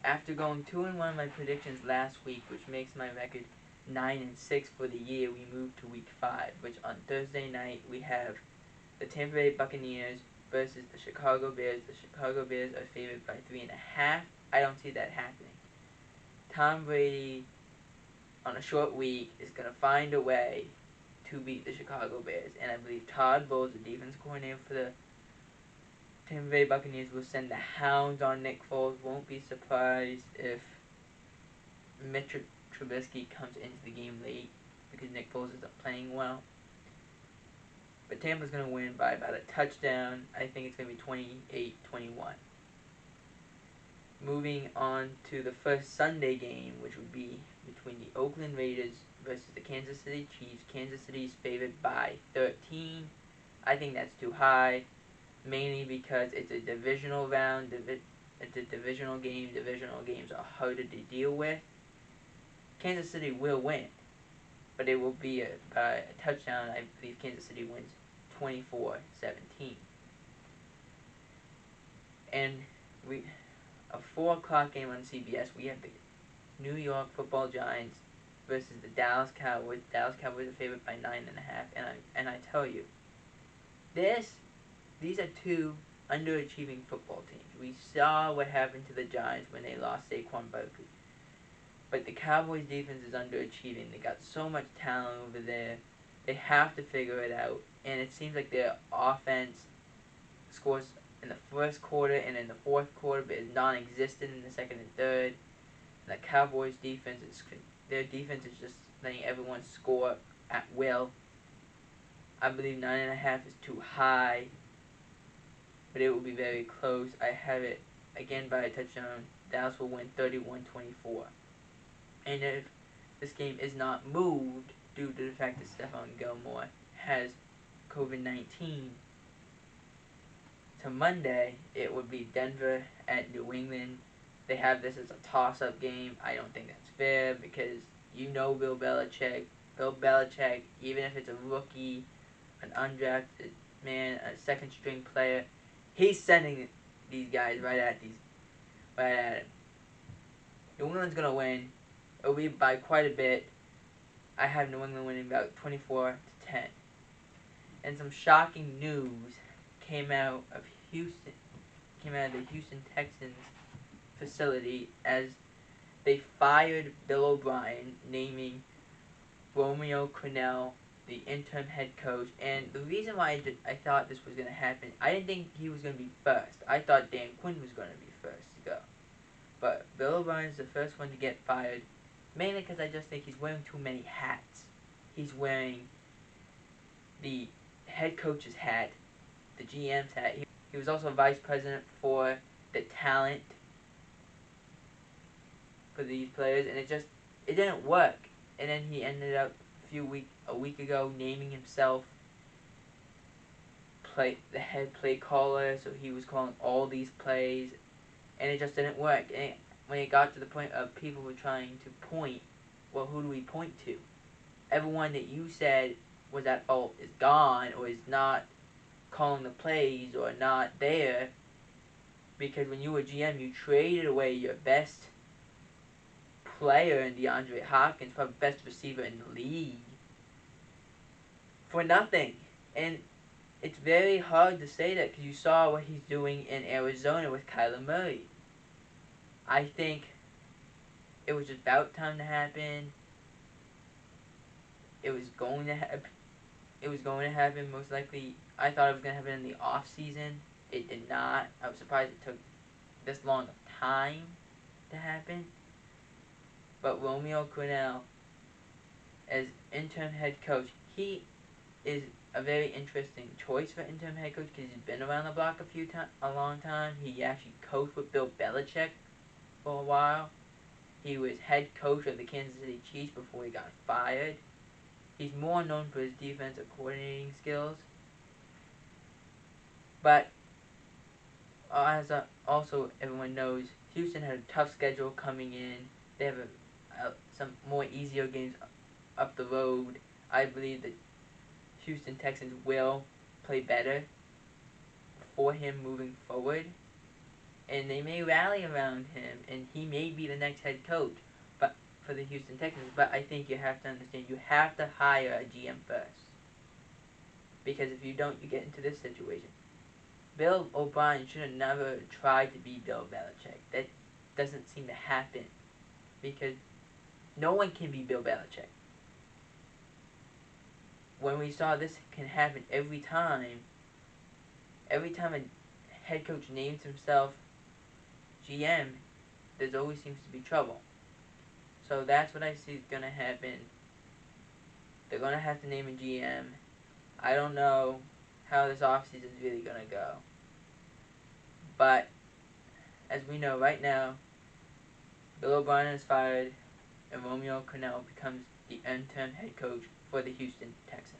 After going 2-1 in my predictions last week, which makes my record 9-6 for the year, we move to week 5, which on Thursday night we have the Tampa Bay Buccaneers versus the Chicago Bears. The Chicago Bears are favored by 3.5. I don't see that happening. Tom Brady, on a short week, is going to find a way to beat the Chicago Bears, and I believe Todd Bowles, the defense coordinator for the Tampa Bay Buccaneers, will send the hounds on Nick Foles. Won't be surprised if Mitch Trubisky comes into the game late because Nick Foles isn't playing well. But Tampa's going to win by about a touchdown. I think it's going to be 28-21. Moving on to the first Sunday game, which would be between the Oakland Raiders versus the Kansas City Chiefs. Kansas City's favored by 13. I think that's too high, mainly because it's a divisional round. It's a divisional game. Divisional games are harder to deal with. Kansas City will win, but it will be by a touchdown. I believe Kansas City wins 24-17. And a 4 o'clock game on CBS, we have the New York Football Giants versus the Dallas Cowboys. Dallas Cowboys are favored by 9.5, and I tell you, these are two underachieving football teams. We saw what happened to the Giants when they lost Saquon Barkley. But the Cowboys defense is underachieving. They got so much talent over there. They have to figure it out. And it seems like their offense scores in the first quarter and in the fourth quarter, but is non-existent in the second and third. And the Cowboys defense their defense is just letting everyone score at will. I believe 9.5 is too high, but it will be very close. I have it again by a touchdown. Dallas will win 31-24. And if this game is not moved due to the fact that Stephon Gilmore has COVID-19, to Monday, it would be Denver at New England. They have this as a toss-up game. I don't think that's fair because you know Bill Belichick. Bill Belichick, even if it's a rookie, an undrafted man, a second-string player, he's sending these guys right at him. New England's gonna win. It'll be by quite a bit. I have New England winning about 24-10. And some shocking news came out of the Houston Texans facility as they fired Bill O'Brien, naming Romeo Crennel the interim head coach. And the reason why I thought this was going to happen, I didn't think he was going to be first. I thought Dan Quinn was going to be first to go. But Bill O'Brien's the first one to get fired, mainly because I just think he's wearing too many hats. He's wearing the head coach's hat, the GM's hat. He was also vice president for the talent for these players, and it didn't work. And then he ended up a week ago naming himself the head play caller, so he was calling all these plays, and it just didn't work. And when it got to the point of people were trying to point, well, who do we point to? Everyone that you said was at fault is gone or is not calling the plays or not there, because when you were GM, you traded away your best player in DeAndre Hopkins, probably best receiver in the league, for nothing. And it's very hard to say that because you saw what he's doing in Arizona with Kyler Murray. I think it was just about time to happen. It was going to happen most likely. I thought it was going to happen in the off season. It did not. I was surprised it took this long of time to happen. But Romeo Crennel, as interim head coach, he is a very interesting choice for interim head coach because he's been around the block a long time. He actually coached with Bill Belichick for a while. He was head coach of the Kansas City Chiefs before he got fired. He's more known for his defensive coordinating skills. But as also everyone knows, Houston had a tough schedule coming in. They have some more easier games up the road. I believe that Houston Texans will play better for him moving forward. and they may rally around him, and he may be the next head coach, but for the Houston Texans. But I think you have to understand, you have to hire a GM first, because if you don't, you get into this situation. Bill O'Brien should have never tried to be Bill Belichick. That doesn't seem to happen, because no one can be Bill Belichick. When we saw this can happen every time a head coach names himself GM, there always seems to be trouble. So that's what I see is going to happen. They're going to have to name a GM. I don't know how this offseason is really going to go. But as we know right now, Bill O'Brien is fired, and Romeo Crennel becomes the interim head coach for the Houston Texans.